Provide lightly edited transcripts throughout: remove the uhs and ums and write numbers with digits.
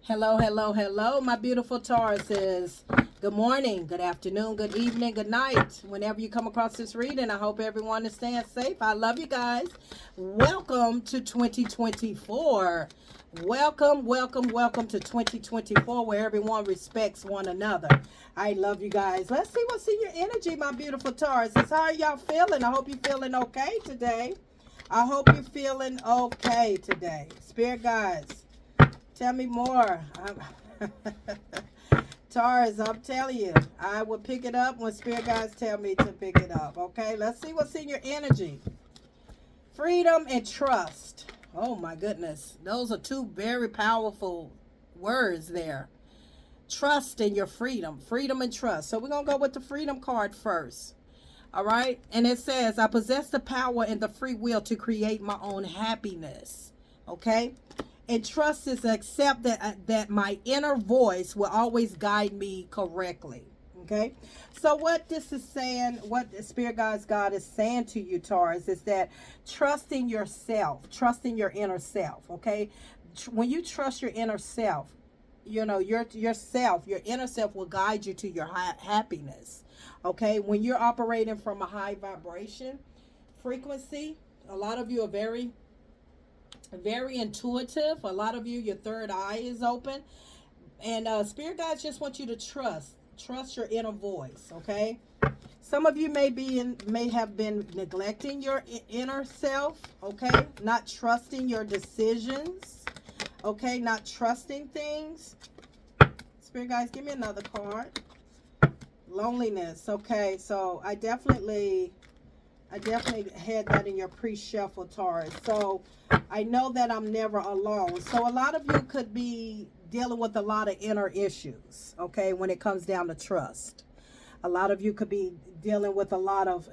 Hello, hello, hello, my beautiful Tauruses. Good morning, good afternoon, good evening, good night. Whenever you come across this reading, I hope everyone is staying safe. I love you guys. Welcome to 2024. Welcome to 2024, where everyone respects one another. I love you guys. Let's see what's in your energy, my beautiful Tauruses. How are y'all feeling? I hope you're feeling okay today. I hope you're feeling okay today. Spirit guides, tell me more. Taurus, I'm telling you, I will pick it up when Spirit guides tell me to pick it up. Okay, let's see what's in your energy. Freedom and trust. Oh my goodness. Those are two very powerful words there. Trust in your freedom. Freedom and trust. So we're going to go with the freedom card first. All right. And it says, I possess the power and the free will to create my own happiness. Okay. And trust is to accept that my inner voice will always guide me correctly. Okay. So what this is saying, what the Spirit Guides God is saying to you, Taurus, is that trust in yourself, trust in your inner self. Okay. When you trust your inner self, you know, your inner self will guide you to your happiness. Okay. When you're operating from a high vibration frequency, a lot of you are very intuitive. A lot of you, your third eye is open, and Spirit guides just want you to trust your inner voice. Okay, some of you may have been neglecting your inner self. Okay, not trusting your decisions. Okay, not trusting things. Spirit guides, give me another card. Loneliness. Okay, so I definitely had that in your pre-shuffle, Taurus. So I know that I'm never alone. So a lot of you could be dealing with a lot of inner issues, okay, when it comes down to trust. A lot of you could be dealing with a lot of,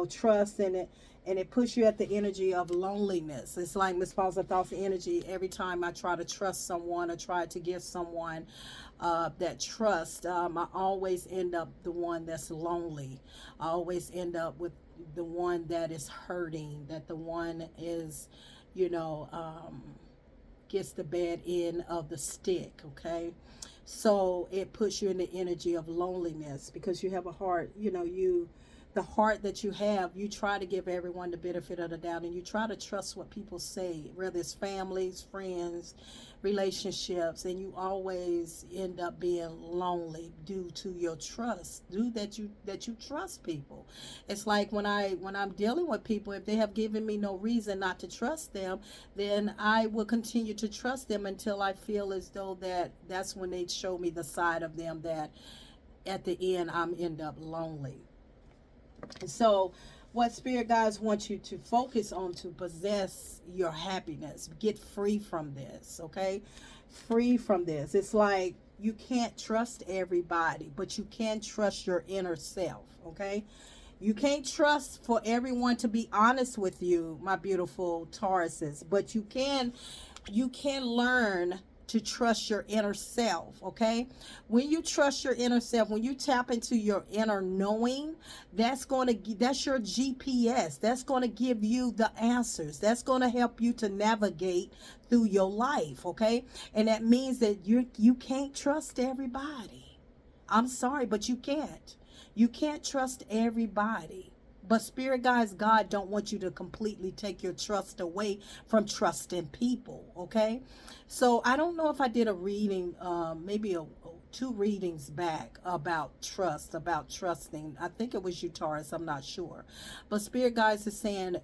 trust in it. And it puts you at the energy of loneliness. It's like Miss Positivethough energy. Every time I try to trust someone or try to give someone that trust, I always end up the one that's lonely. I always end up with the one that is hurting, that the one is, gets the bad end of the stick, okay? So it puts you in the energy of loneliness because you have a heart, the heart that you have, you try to give everyone the benefit of the doubt, and you try to trust what people say, whether it's families, friends, relationships, and you always end up being lonely due to your trust, due that you trust people. It's like when I'm dealing with people, if they have given me no reason not to trust them, then I will continue to trust them until I feel as though that's when they show me the side of them that at the end I'm end up lonely. So what Spirit guides want you to focus on to possess your happiness, get free from this, okay? Free from this. It's like you can't trust everybody, but you can trust your inner self, okay? You can't trust for everyone to be honest with you, my beautiful Tauruses, but you can learn to trust your inner self, okay? When you trust your inner self, when you tap into your inner knowing, that's your GPS. That's going to give you the answers. That's going to help you to navigate through your life, okay? And that means that you can't trust everybody. I'm sorry, but you can't. You can't trust everybody. But Spirit guides God don't want you to completely take your trust away from trusting people, okay? So I don't know if I did a reading, maybe two readings back about trust, about trusting. I think it was you, Taurus. I'm not sure. But Spirit guides is saying,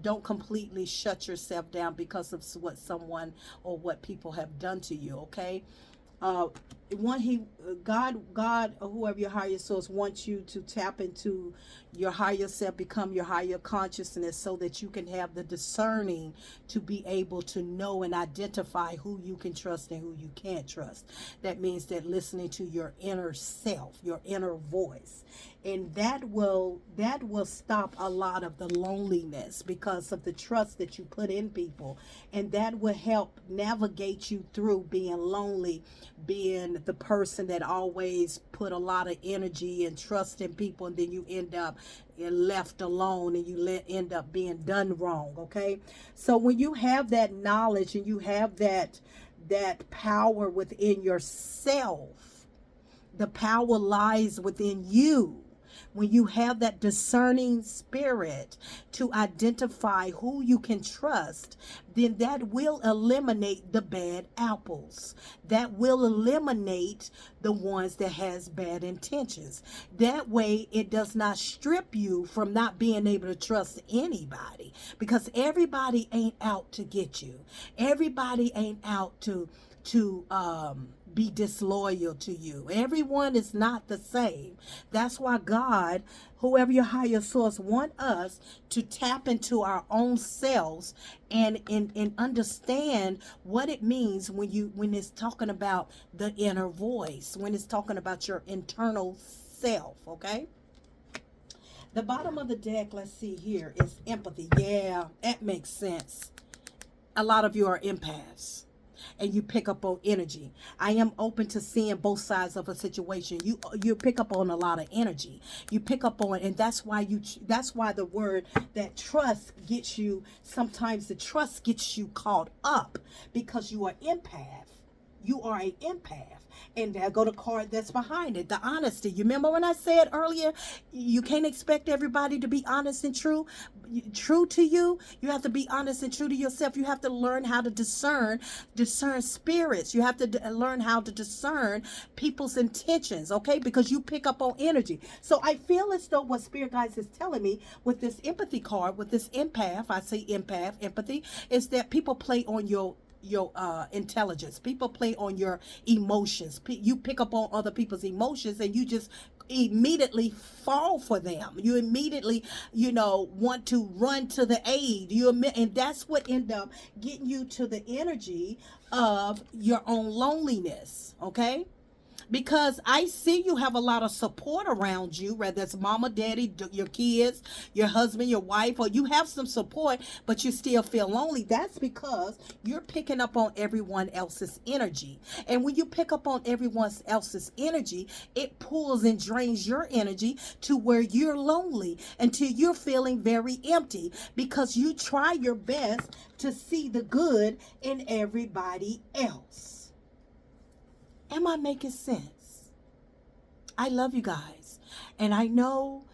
don't completely shut yourself down because of what someone or what people have done to you, okay? God, or whoever your higher source wants you to tap into your higher self, become your higher consciousness, so that you can have the discerning to be able to know and identify who you can trust and who you can't trust. That means that listening to your inner self, your inner voice, and that will stop a lot of the loneliness because of the trust that you put in people, and that will help navigate you through being lonely, being the person that always put a lot of energy and trust in people, and then you end up left alone and you end up being done wrong, okay? So when you have that knowledge and you have that that power within yourself. The power lies within you. When you have that discerning spirit to identify who you can trust, then that will eliminate the bad apples. That will eliminate the ones that has bad intentions. That way it does not strip you from not being able to trust anybody, because everybody ain't out to get you. Everybody ain't out to be disloyal to you. Everyone is not the same. That's why God, whoever your higher source, want us to tap into our own selves and understand what it means when it's talking about the inner voice, when it's talking about your internal self, okay? The bottom of the deck, let's see here, is empathy. Yeah, that makes sense. A lot of you are empaths, and you pick up on energy. I am open to seeing both sides of a situation. You pick up on a lot of energy. You pick up on, and that's why the word that trust gets you. Sometimes the trust gets you caught up because you are empath. You are an empath. And there go the card that's behind it, the honesty. You remember when I said earlier, you can't expect everybody to be honest and true to you. You have to be honest and true to yourself. You have to learn how to discern spirits. You have to learn how to discern people's intentions, okay? Because you pick up on energy. So I feel as though what Spirit Guides is telling me with this empathy card, with this empath, I say empath, empathy, is that people play on your intelligence. People play on your emotions. You pick up on other people's emotions and you just immediately fall for them. You immediately, want to run to the aid. And that's what end up getting you to the energy of your own loneliness, okay? Because I see you have a lot of support around you, whether it's mama, daddy, your kids, your husband, your wife, or you have some support, but you still feel lonely. That's because you're picking up on everyone else's energy. And when you pick up on everyone else's energy, it pulls and drains your energy to where you're lonely until you're feeling very empty, because you try your best to see the good in everybody else. Am I making sense? I love you guys. And I know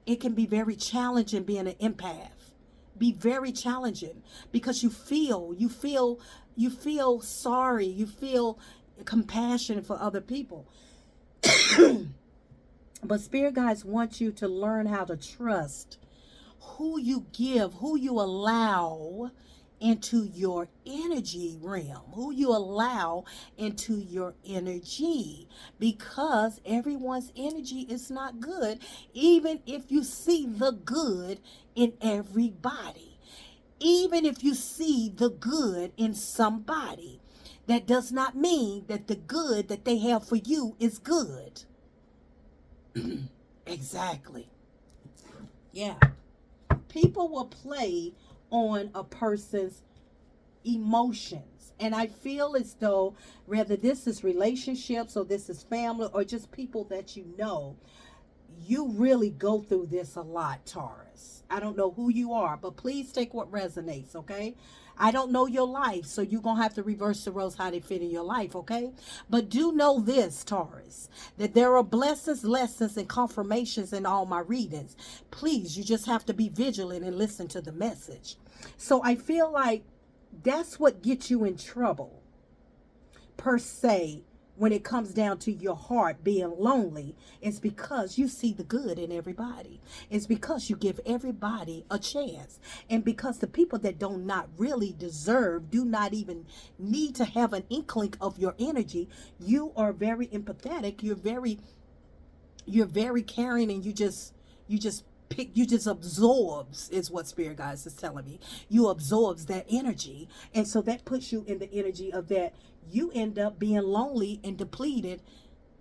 it can be very challenging being an empath. Be very challenging because you feel sorry. You feel compassion for other people. But Spirit Guides want you to learn how to trust who you give, who you allow into your energy realm, who you allow into your energy, because everyone's energy is not good, even if you see the good in everybody. Even if you see the good in somebody, that does not mean that the good that they have for you is good. Exactly. Yeah. People will play on a person's emotions, and I feel as though whether this is relationships or this is family or just people that you really go through this a lot, Taurus. I don't know who you are, but please take what resonates, okay? I don't know your life, so you're going to have to reverse the roles how they fit in your life, okay? But do know this, Taurus, that there are blessings, lessons, and confirmations in all my readings. Please, you just have to be vigilant and listen to the message. So I feel like that's what gets you in trouble, per se, when it comes down to your heart being lonely. It's because you see the good in everybody. It's because you give everybody a chance. And because the people that do not really deserve, do not even need to have an inkling of your energy, you are very empathetic. You're very caring, and you just absorbs, is what Spirit Guides is telling me. You absorbs that energy, and so that puts you in the energy of that you end up being lonely and depleted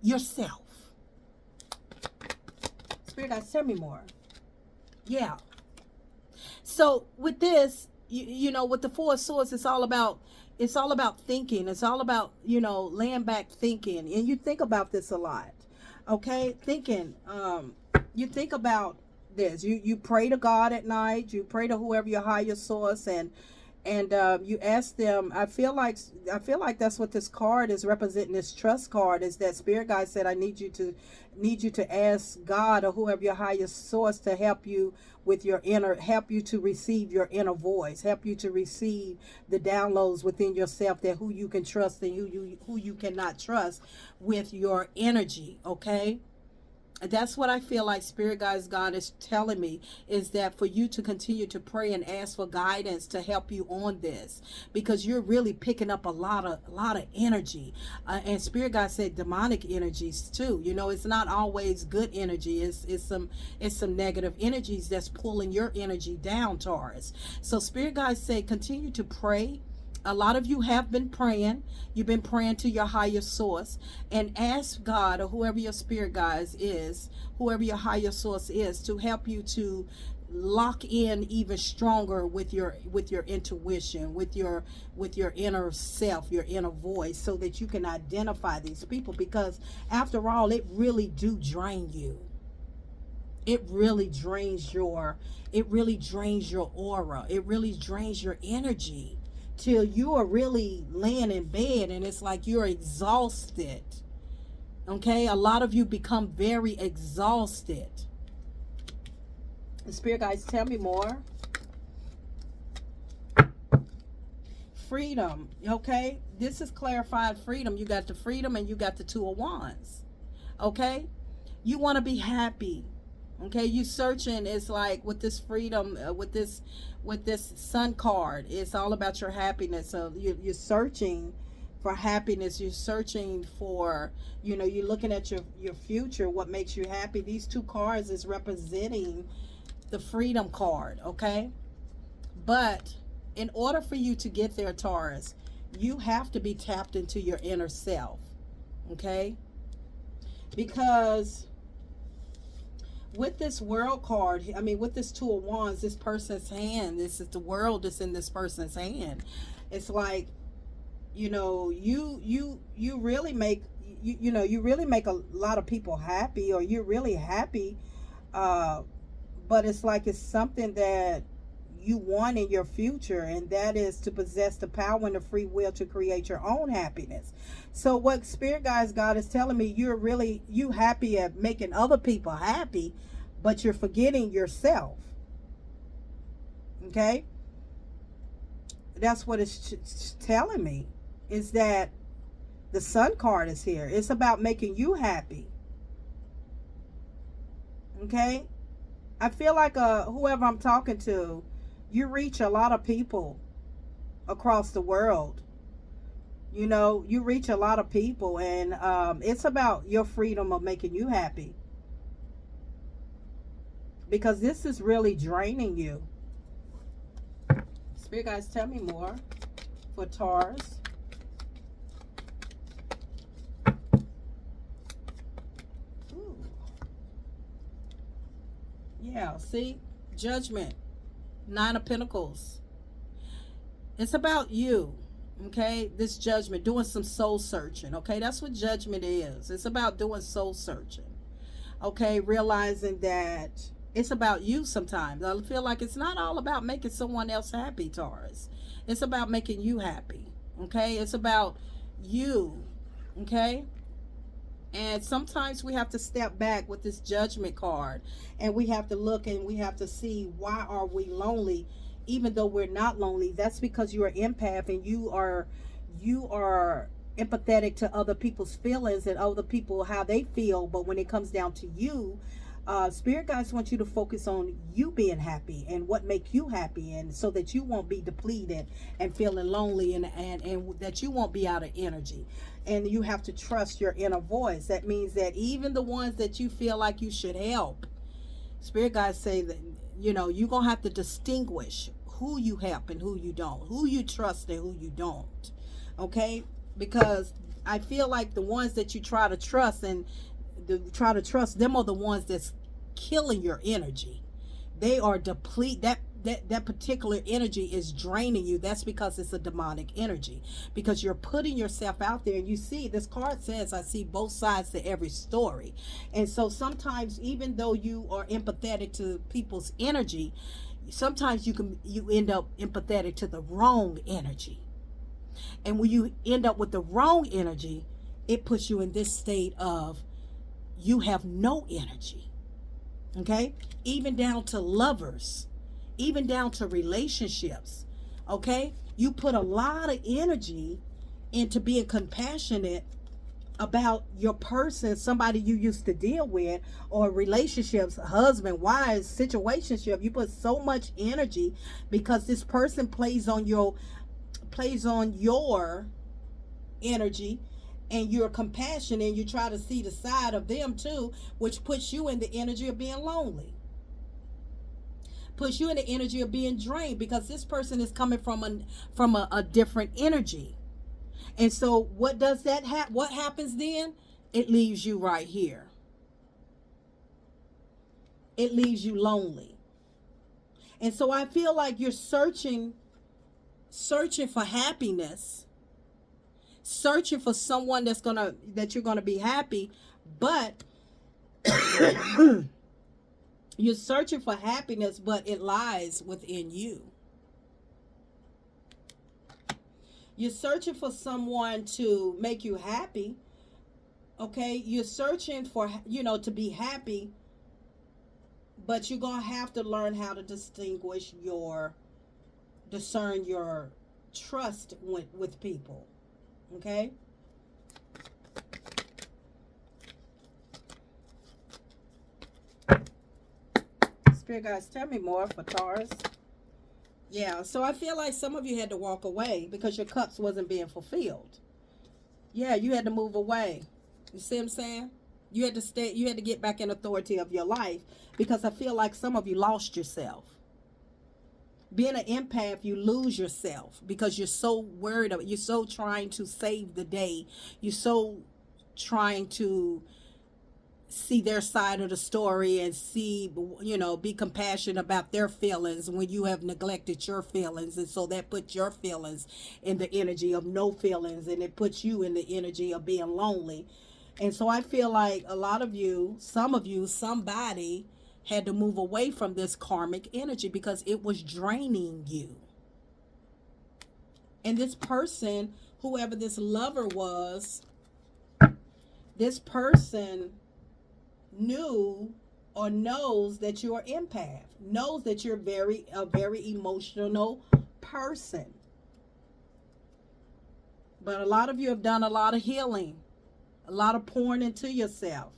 yourself. Spirit Guides, tell me more. Yeah. So with this, with the Four of Swords, it's all about thinking. It's all about, laying back thinking, and you think about this a lot. Okay, thinking. You think about this. You pray to God at night. You pray to whoever your higher source, and And you ask them. I feel like that's what this card is representing. This trust card is that spirit guide said, I need you to ask God or whoever your highest source to help you with your inner, help you to receive your inner voice, help you to receive the downloads within yourself, that who you can trust and who you cannot trust with your energy. Okay, that's what I feel like spirit guides God is telling me, is that for you to continue to pray and ask for guidance to help you on this, because you're really picking up a lot of energy, and spirit guide said demonic energies too. It's not always good energy. It's some negative energies that's pulling your energy down, Taurus. So spirit guides say continue to pray. A lot of you have been praying. You've been praying to your higher source, and ask God or whoever your spirit guides is, whoever your higher source is, to help you to lock in even stronger with your intuition, with your inner self, your inner voice, so that you can identify these people, because after all, it really do drain you. It really drains your aura. It really drains your energy, till you are really laying in bed and it's like you're exhausted. Okay, a lot of you become very exhausted. The spirit guides tell me more. Freedom. Okay, this is clarified freedom. You got the freedom and you got the Two of Wands. Okay, you want to be happy. Okay, you searching. It's like with this freedom, with this sun card, it's all about your happiness. So you're searching for happiness. You're searching for, you're looking at your future, what makes you happy. These two cards is representing the freedom card. Okay, but in order for you to get there, Taurus, you have to be tapped into your inner self. Okay, because with this world card, with this Two of Wands, this person's hand, this is the world that's in this person's hand. It's like, you really make, you really make a lot of people happy, or you're really happy, but it's like it's something that you want in your future, and that is to possess the power and the free will to create your own happiness. So what spirit guides God is telling me, you happy at making other people happy, but you're forgetting yourself. Okay, that's what it's telling me, is that the Sun card is here. It's about making you happy. Okay, I feel like whoever I'm talking to, you reach a lot of people across the world. You reach a lot of people, and it's about your freedom of making you happy, because this is really draining you. Spirit guys, tell me more for Taurus. Ooh. Yeah, see? Judgment. Nine of Pentacles. It's about you. Okay, this judgment, doing some soul searching. Okay, that's what judgment is. It's about doing soul searching. Okay, realizing that it's about you sometimes. I feel like it's not all about making someone else happy, Taurus. It's about making you happy. Okay, it's about you. Okay, and sometimes we have to step back with this judgment card, and we have to look and we have to see, why are we lonely? Even though we're not lonely, that's because you're an empath, and you are empathetic to other people's feelings and other people, how they feel. But when it comes down to you, spirit guides want you to focus on you being happy and what make you happy, and so that you won't be depleted and feeling lonely, and that you won't be out of energy. And you have to trust your inner voice. That means that even the ones that you feel like you should help, spirit guides say that you're gonna have to distinguish who you help and who you don't, who you trust and who you don't. Okay, because I feel like the ones that you try to trust them are the ones that's killing your energy. They are that particular energy is draining you. That's because it's a demonic energy, because you're putting yourself out there. And you see, this card says, I see both sides to every story. And so sometimes, even though you are empathetic to people's energy, Sometimes you end up empathetic to the wrong energy. And when you end up with the wrong energy, it puts you in this state of you have no energy. Okay? Even down to lovers, even down to relationships. Okay? You put a lot of energy into being compassionate about your person, somebody you used to deal with, or relationships, husband, wives, situationship. You put so much energy because this person plays on your energy, and you're compassionate, and you try to see the side of them too, which puts you in the energy of being lonely, puts you in the energy of being drained, because this person is coming from a different energy. And so what does that what happens then? It leaves you right here. It leaves you lonely. And so I feel like you're searching for happiness, searching for someone that you're gonna be happy, but you're searching for happiness, but it lies within you. You're searching for someone to make you happy. Okay, you're searching for, to be happy, but you're gonna have to learn how to discern your trust with people. Okay. Spirit guys, tell me more for Taurus. Yeah, so I feel like some of you had to walk away because your cups wasn't being fulfilled. Yeah, you had to move away. You see what I'm saying? You had to stay, you had to get back in authority of your life, because I feel like some of you lost yourself. Being an empath, you lose yourself because you're so worried you're so trying to save the day. You're so trying to see their side of the story and be compassionate about their feelings when you have neglected your feelings. And so that puts your feelings in the energy of no feelings, and it puts you in the energy of being lonely. And so I feel like a lot of you, somebody had to move away from this karmic energy because it was draining you. And this person, whoever this lover was, this person knew or knows that you're an empath, knows that you're a very emotional person. But a lot of you have done a lot of healing, a lot of pouring into yourself.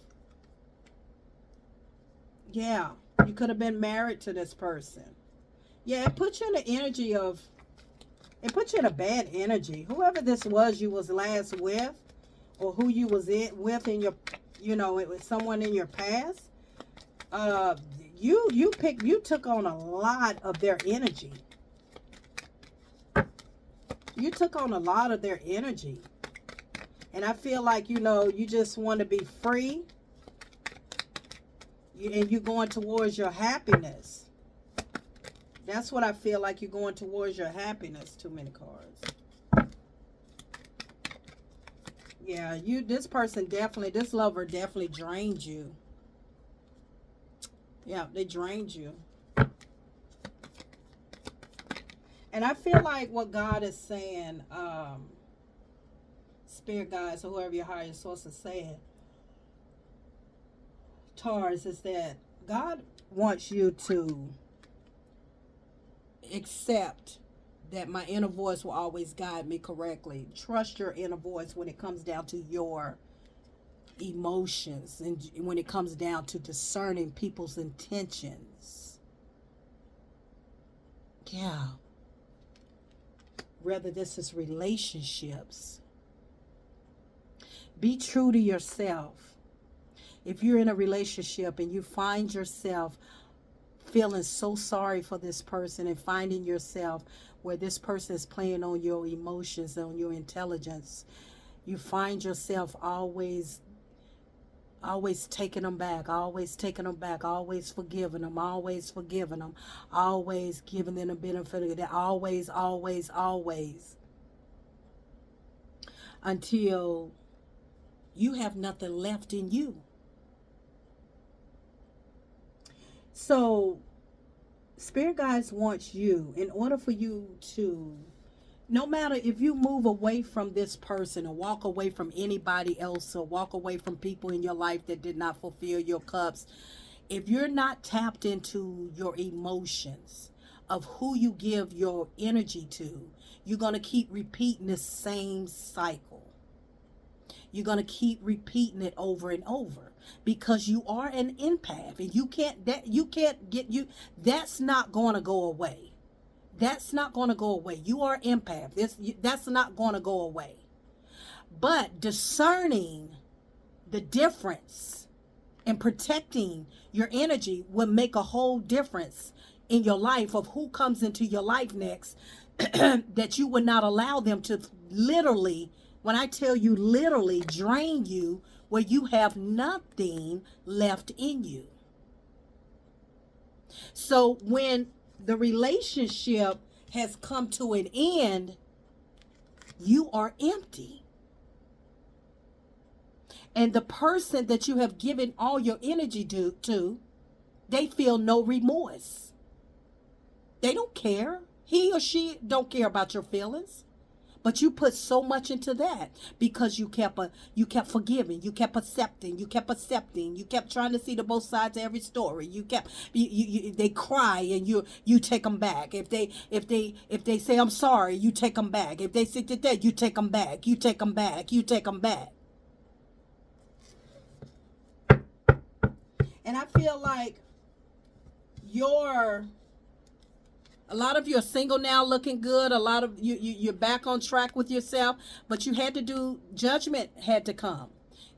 Yeah, you could have been married to this person. Yeah, it puts you in the energy of, it puts you in a bad energy. Whoever this was you was last with, or who you was with in your, it was someone in your past. You took on a lot of their energy. You took on a lot of their energy. And I feel like, you just want to be free. And you're going towards your happiness. That's what I feel like, you're going towards your happiness. Too many cards. Yeah, this lover definitely drained you. Yeah, they drained you. And I feel like what God is saying, spirit guides, or whoever your higher source is saying, Taurus, is that God wants you to accept that my inner voice will always guide me correctly. Trust your inner voice when it comes down to your emotions, and when it comes down to discerning people's intentions. Yeah. Whether this is relationships, be true to yourself. If you're in a relationship and you find yourself feeling so sorry for this person, and finding yourself where this person is playing on your emotions, on your intelligence, you find yourself always taking them back, always forgiving them, always giving them the benefit of that, always, until you have nothing left in you. So Spirit guides wants you, in order for you to, no matter if you move away from this person or walk away from anybody else or walk away from people in your life that did not fulfill your cups, if you're not tapped into your emotions of who you give your energy to, you're going to keep repeating the same cycle. You're going to keep repeating it over and over because you are an empath, and that's not going to go away. That's not going to go away. You are empath. That's not going to go away. But discerning the difference and protecting your energy will make a whole difference in your life of who comes into your life next. That you would not allow them to literally, when I tell you literally, drain you where you have nothing left in you. So when the relationship has come to an end, you are empty. And the person that you have given all your energy to, they feel no remorse. They don't care. He or she don't care about your feelings. But you put so much into that because you kept forgiving, you kept accepting, you kept trying to see the both sides of every story. They cry and you take them back. If they say I'm sorry, you take them back. If they say that, you take them back. You take them back. You take them back. And I feel like a lot of you are single now, looking good. A lot of you're back on track with yourself, but you had to do, judgment had to come.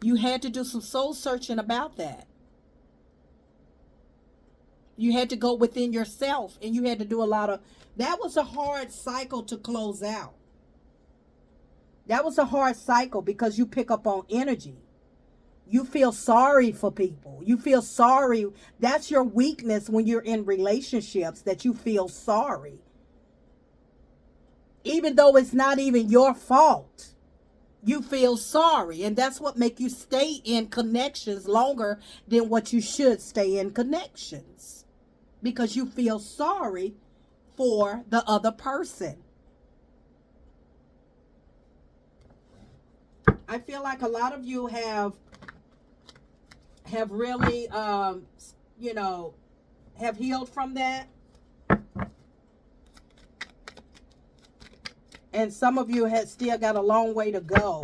You had to do some soul searching about that. You had to go within yourself, and you had to do a lot of, that was a hard cycle to close out. That was a hard cycle because you pick up on energy. You feel sorry for people. You feel sorry. That's your weakness when you're in relationships, that you feel sorry. Even though it's not even your fault, you feel sorry. And that's what makes you stay in connections longer than what you should stay in connections. Because you feel sorry for the other person. I feel like a lot of you have really, have healed from that. And some of you have still got a long way to go.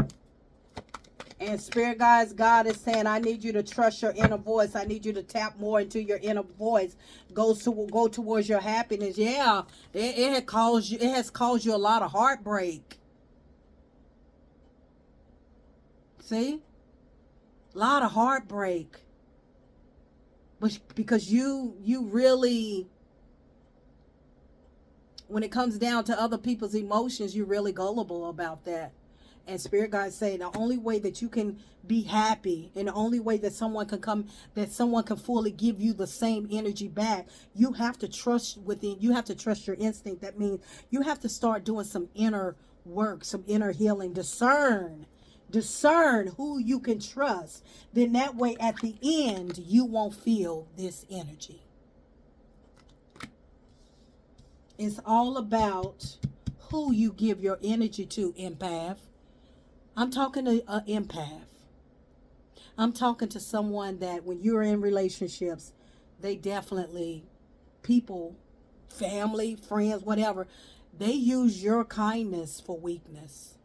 And Spirit guides, God is saying, I need you to trust your inner voice. I need you to tap more into your inner voice. Go towards your happiness. Yeah, it has caused you a lot of heartbreak. See? A lot of heartbreak. But because you really, when it comes down to other people's emotions, you're really gullible about that. And Spirit guides say the only way that you can be happy, and the only way that someone can fully give you the same energy back, you have to trust within, you have to trust your instinct. That means you have to start doing some inner work, some inner healing, discern who you can trust. Then that way at the end you won't feel this energy. It's all about who you give your energy to, empath. I'm talking to an empath. I'm talking to someone that when you're in relationships, they definitely, people, family, friends, whatever, they use your kindness for weakness.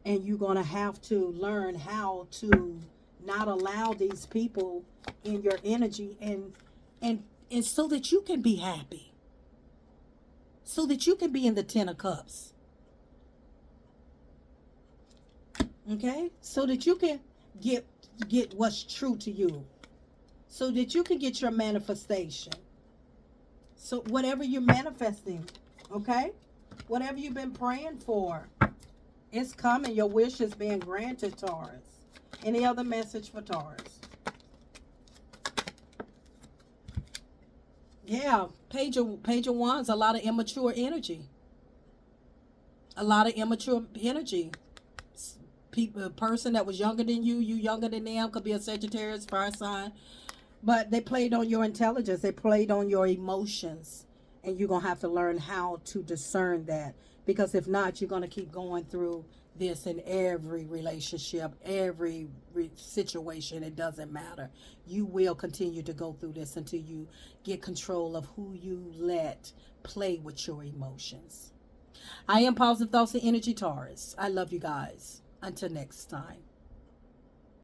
And you're going to have to learn how to not allow these people in your energy, and so that you can be happy. So that you can be in the 10 of cups. Okay? So that you can get what's true to you. So that you can get your manifestation. So whatever you're manifesting, okay? Whatever you've been praying for, it's coming. Your wish is being granted, Taurus. Any other message for Taurus? Yeah, Page of Wands, a lot of immature energy. A lot of immature energy. A person that was younger than you younger than them, could be a Sagittarius, fire sign. But they played on your intelligence, they played on your emotions, and you're going to have to learn how to discern that. Because if not, you're going to keep going through this in every relationship, every situation. It doesn't matter. You will continue to go through this until you get control of who you let play with your emotions. I am Positive Thoughts and Energy Taurus. I love you guys. Until next time.